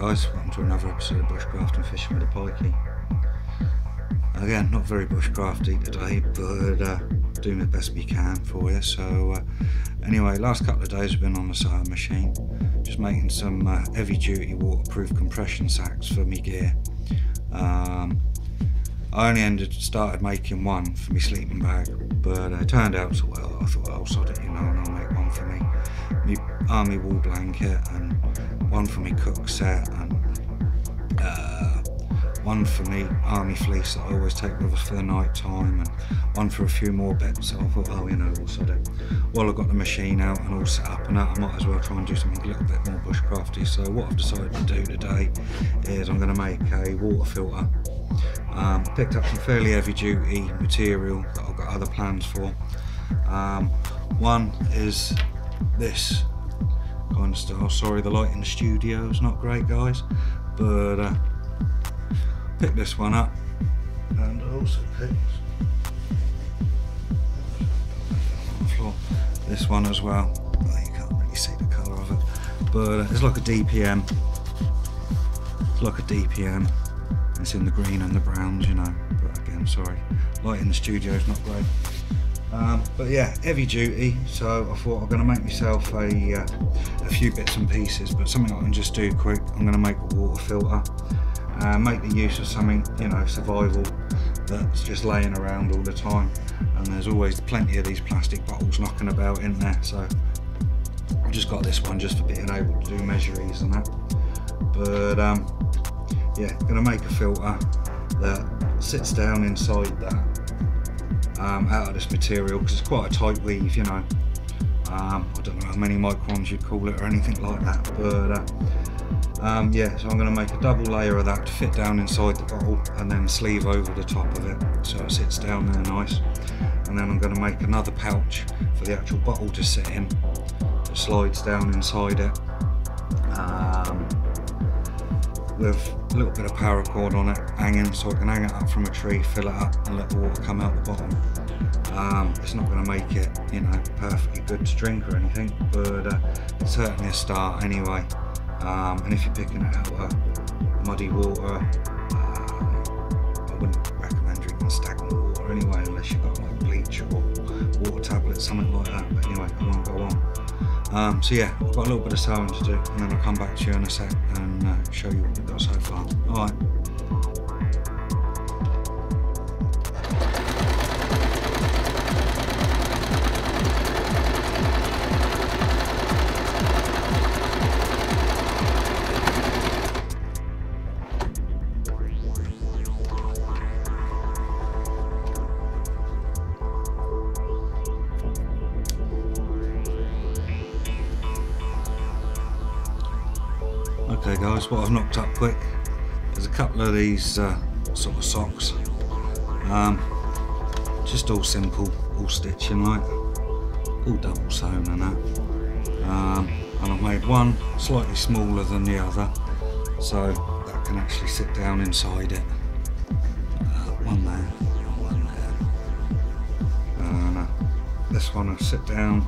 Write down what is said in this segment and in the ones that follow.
guys, welcome to another episode of Bushcraft and Fishing with a Pikey. Again, not very bushcrafty today, but doing the best we can for you. So anyway, last couple of days I've been on the sewing machine, just making some heavy duty waterproof compression sacks for me gear. I only started making one for my sleeping bag, but it turned out so well. I thought I'll sod it, you know, and I'll make one for me army wool blanket, and one for me cook set, and one for me army fleece that I always take with us for the night time, and one for a few more bits. So I thought, oh, you know, we'll sod it. While I've got the machine out and all set up and that, I might as well try and do something a little bit more bushcrafty. So what I've decided to do today is I'm going to make a water filter. Picked up some fairly heavy duty material that I've got other plans for. One is this kind of style. Sorry, the light in the studio is not great, guys, but picked this one up, and also picked this one as well. Oh, you can't really see the colour of it, but it's like a DPM. It's like a DPM. It's in the green and the browns, you know. But again, sorry, light in the studio is not great. But yeah, heavy duty. So I thought I'm going to make myself a few bits and pieces, but something I can just do quick. I'm going to make a water filter. Make the use of something, you know, survival, that's just laying around all the time, and there's always plenty of these plastic bottles knocking about in there, so I've just got this one just for being able to do measureries and that. But yeah, gonna make a filter that sits down inside that, out of this material, because it's quite a tight weave, you know. I don't know how many microns you'd call it or anything like that, but yeah, so I'm going to make a double layer of that to fit down inside the bottle, and then sleeve over the top of it so it sits down there nice. And then I'm going to make another pouch for the actual bottle to sit in, that slides down inside it, with a little bit of paracord on it hanging, so I can hang it up from a tree, fill it up and let the water come out the bottom. It's not going to make it, you know, perfectly good to drink or anything, but it's certainly a start anyway. And if you're picking it out of muddy water, I wouldn't recommend drinking stagnant water anyway, unless you've got like bleach or water tablets, something like that. But anyway, I won't go on. So yeah, I've got a little bit of sewing to do, and then I'll come back to you in a sec and show you what we've got so far. Alright. Okay guys, what I've knocked up quick is a couple of these sort of socks, just all simple, all stitching like, all double sewn and that, and I've made one slightly smaller than the other, so that can actually sit down inside it. One there, one there, and this one will sit down.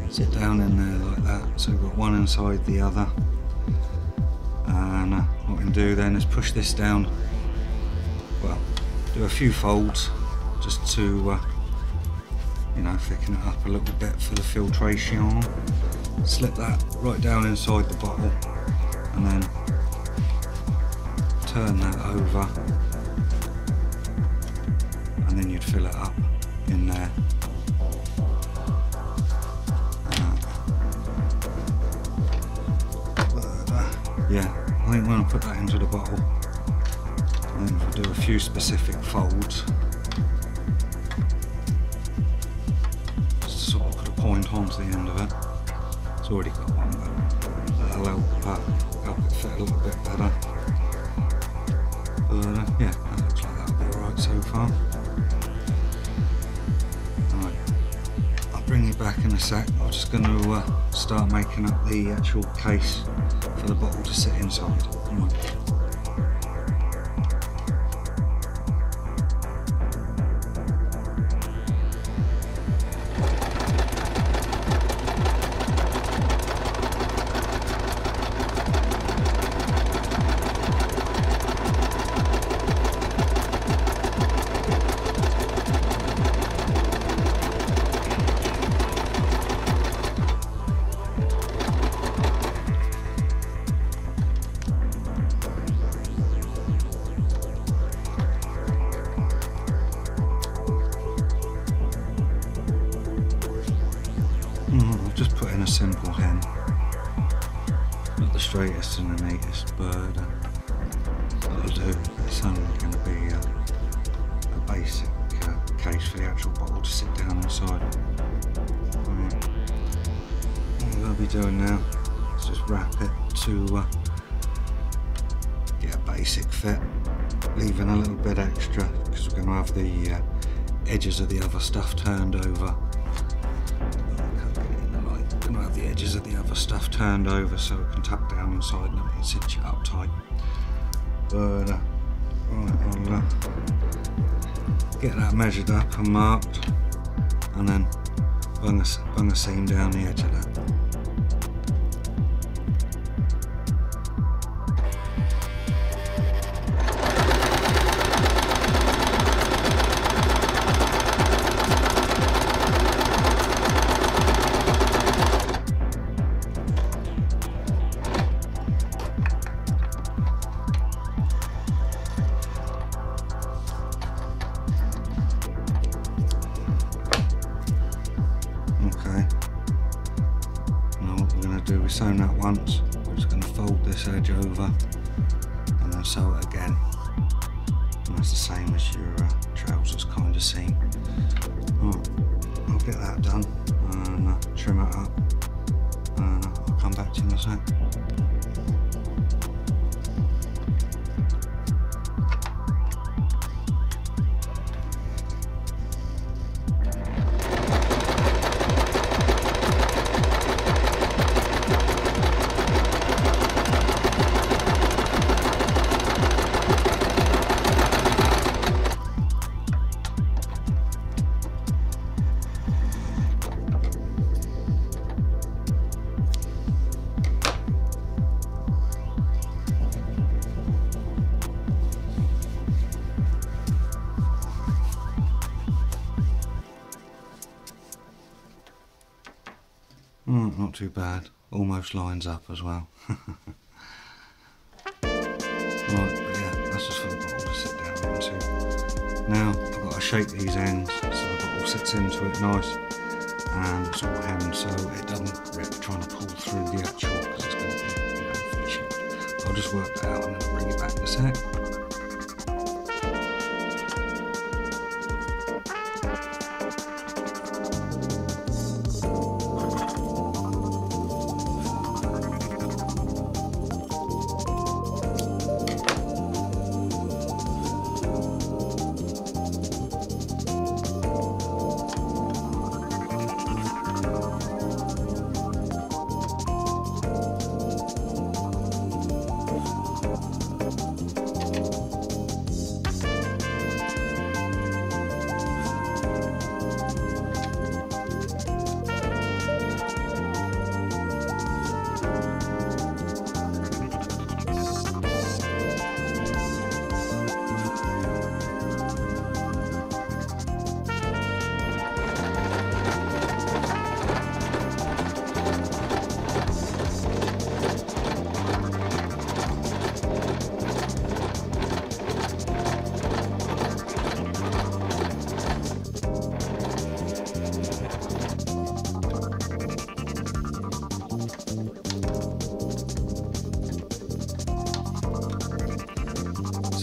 Sit down in there like that, so we've got one inside the other, and what we can do then is push this down, well, do a few folds just to you know, thicken it up a little bit for the filtration, slip that right down inside the bottle, and then turn that over, and then you'd fill it up in there. Yeah, I think when I put that into the bottle, and then if I do a few specific folds, just to sort of put a point onto the end of it. It's already got one, but that'll help it fit a little bit better. But yeah, that looks like that'll be alright so far. Alright, I'll bring you back in a sec. I'm just going to start making up the actual case for the bottle to sit inside. Right. I've just put in a simple hem, not the straightest and the neatest, but that'll do. It's only going to be a basic case for the actual bottle to sit down inside. What I'm going to be doing now is just wrap it to get a basic fit, leaving a little bit extra because we're going to have the edges of the other stuff turned over. Going to have the edges of the other stuff turned over so it can tuck down inside and it cinch it up tight. But right, I'll get that measured up and marked, and then bung a seam down the edge of that. We sewn that once, we're just going to fold this edge over and then sew it again, and that's the same as your trousers kind of seam. Right, I'll get that done and trim it up, and I'll come back to you in a sec. Not too bad, almost lines up as well. Right, but yeah, that's just for the bottle to sit down into. Now I've got to shape these ends so the bottle sits into it nice, and it's all hemmed so it doesn't rip trying to pull through the actual, because it's going to be, fully shaped. I'll just work that out and then I'll bring it back in a sec.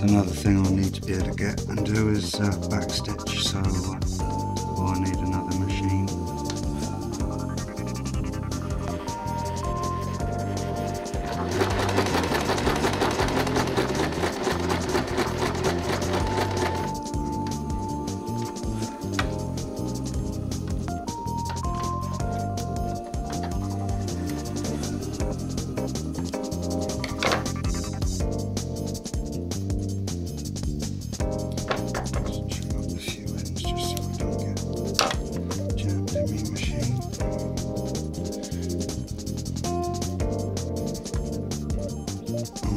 Another thing I'll need to be able to get and do is back stitch, so I need another machine.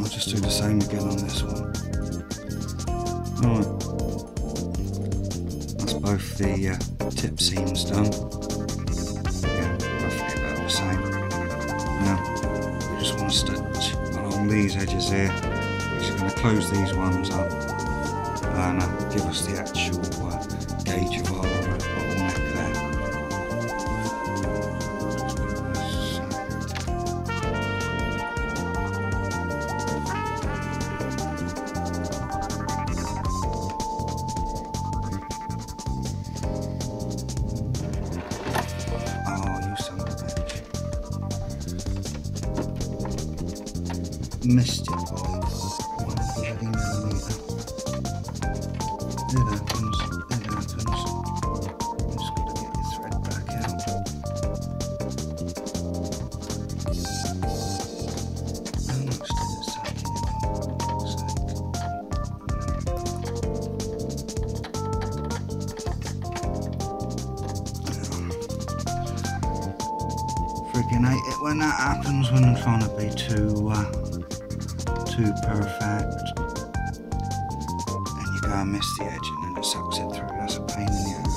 Just do the same again on this one. Right, that's both the tip seams done. Again, roughly about the same. Now, we just want to stitch along these edges here, which is going to close these ones up and give us the actual gauge of our bottleneck there. missed it by 1 bloody millimetre. It happens, it happens. Just got to get your thread back out. How much did it take it? Freaking hate it when that happens, when I'm trying to be too perfect, and you go and miss the edge and then it sucks it through. That's a pain in the ass.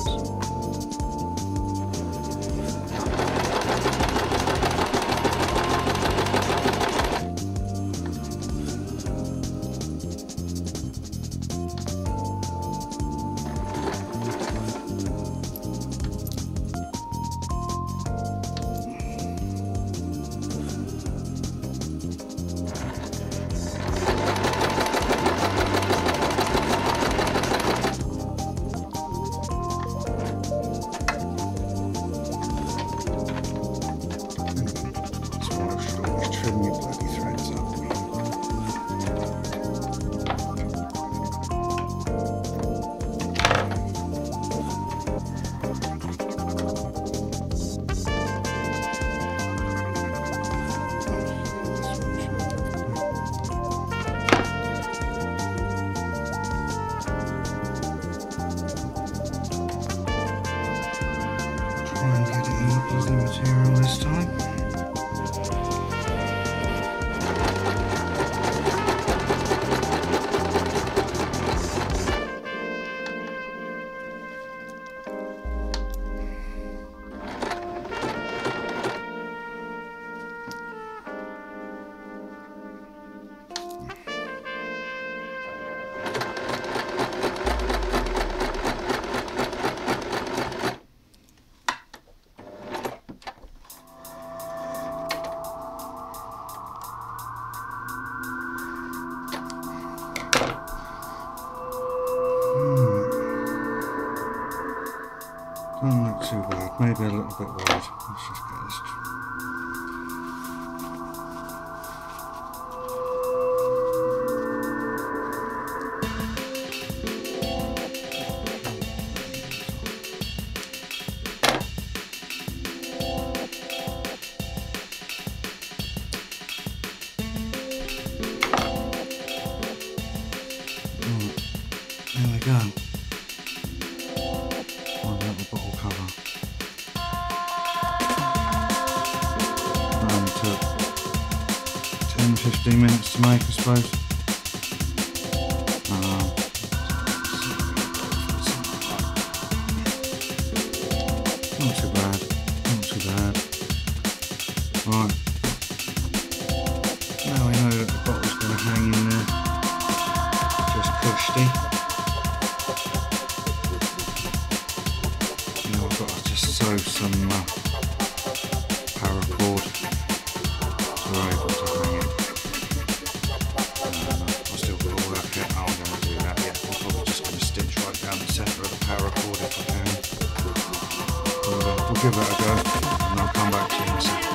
Trim your bloody threads up. Try and get it in the bloody material this time. Doesn't look too bad, maybe a little bit wide. Let's just get this. Right, there we go. Bottle cover. Only took 10-15 minutes to make, I suppose. Not too bad, not too bad. Right. Now we know that the bottle's going to hang in there. Just cushy. Sew some paracord so we're able to hang it. I've still got to work out how I'm going to do that yet. I'm probably just going to stitch right down the centre of the paracord if I can. But, we'll give that a go and I'll come back to you in a second.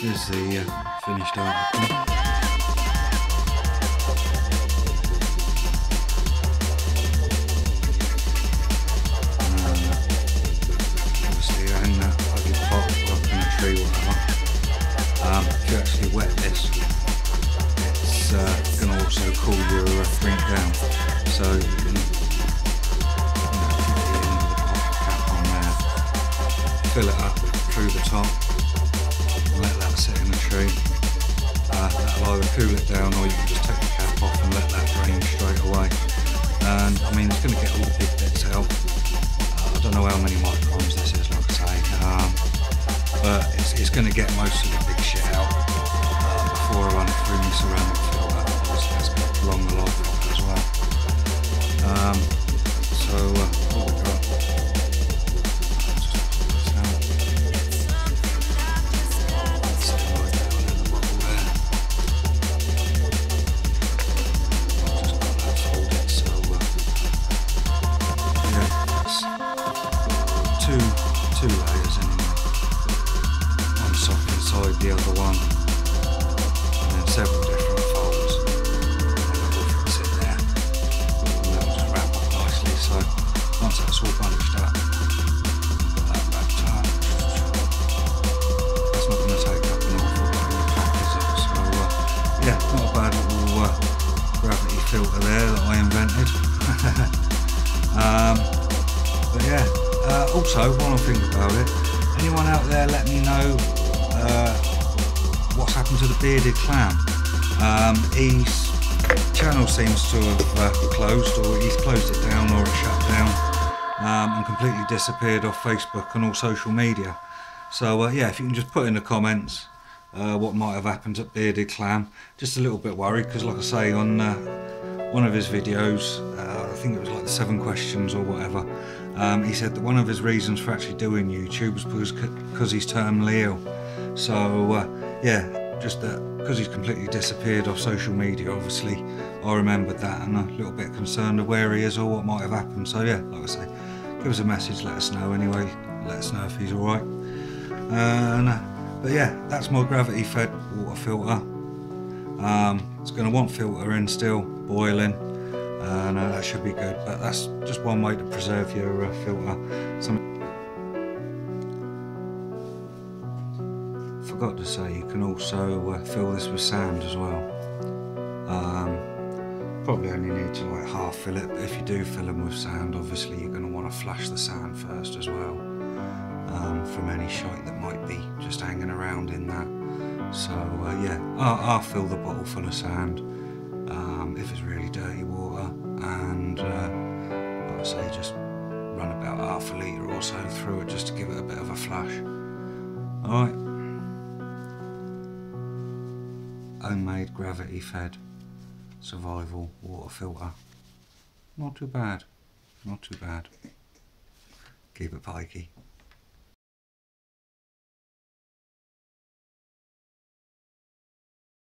is the finished article. Obviously hang that ugly pot up in a tree or whatever. If you actually wet this, it's going to also cool your drink down. So you can fill it up through the top and let that sit in the tree. That'll either cool it down, or you can just take the cap off and let that drain straight away. And I mean, it's going to get all the big bits out. I don't know how many microns this is, like I say, but it's going to get most of the big shit out before I run it through my ceramic filter. Obviously that's going to prolong the life of it as well. What we've got. Two layers anyway. One soft inside the other one, and then several different folds, and then it all fits in there, and that'll just wrap up nicely. So once that's all bunched up, put that back tight. That's not going to take up an awful lot in the pack, is it? So yeah, not a bad little gravity filter there that I invented. But yeah. Also, while I think about it, anyone out there let me know what's happened to the bearded clam. His channel seems to have closed, or he's closed it down, or it shut down, and completely disappeared off Facebook and all social media. So yeah, if you can just put in the comments what might have happened to bearded clam. Just a little bit worried, because like I say, on one of his videos, I think it was like the 7 questions or whatever, he said that one of his reasons for actually doing YouTube was because he's terminally ill. So yeah, just that, because he's completely disappeared off social media, obviously I remembered that, and a little bit concerned of where he is or what might have happened. So yeah, like I say, give us a message, let us know anyway, let us know if he's alright. But yeah, that's my gravity fed water filter. It's going to want filtering still, boiling, and that should be good, but that's just one way to preserve your filter. Forgot to say, you can also fill this with sand as well. Probably only need to like half fill it, but if you do fill them with sand, obviously you're going to want to flush the sand first as well, from any shite that might be just hanging around in that. So yeah, I'll fill the bottle full of sand if it's really dirty water, and like I say, just run about half a litre or so through it just to give it a bit of a flush. Alright, homemade gravity fed survival water filter. Not too bad, not too bad. Keep it pikey.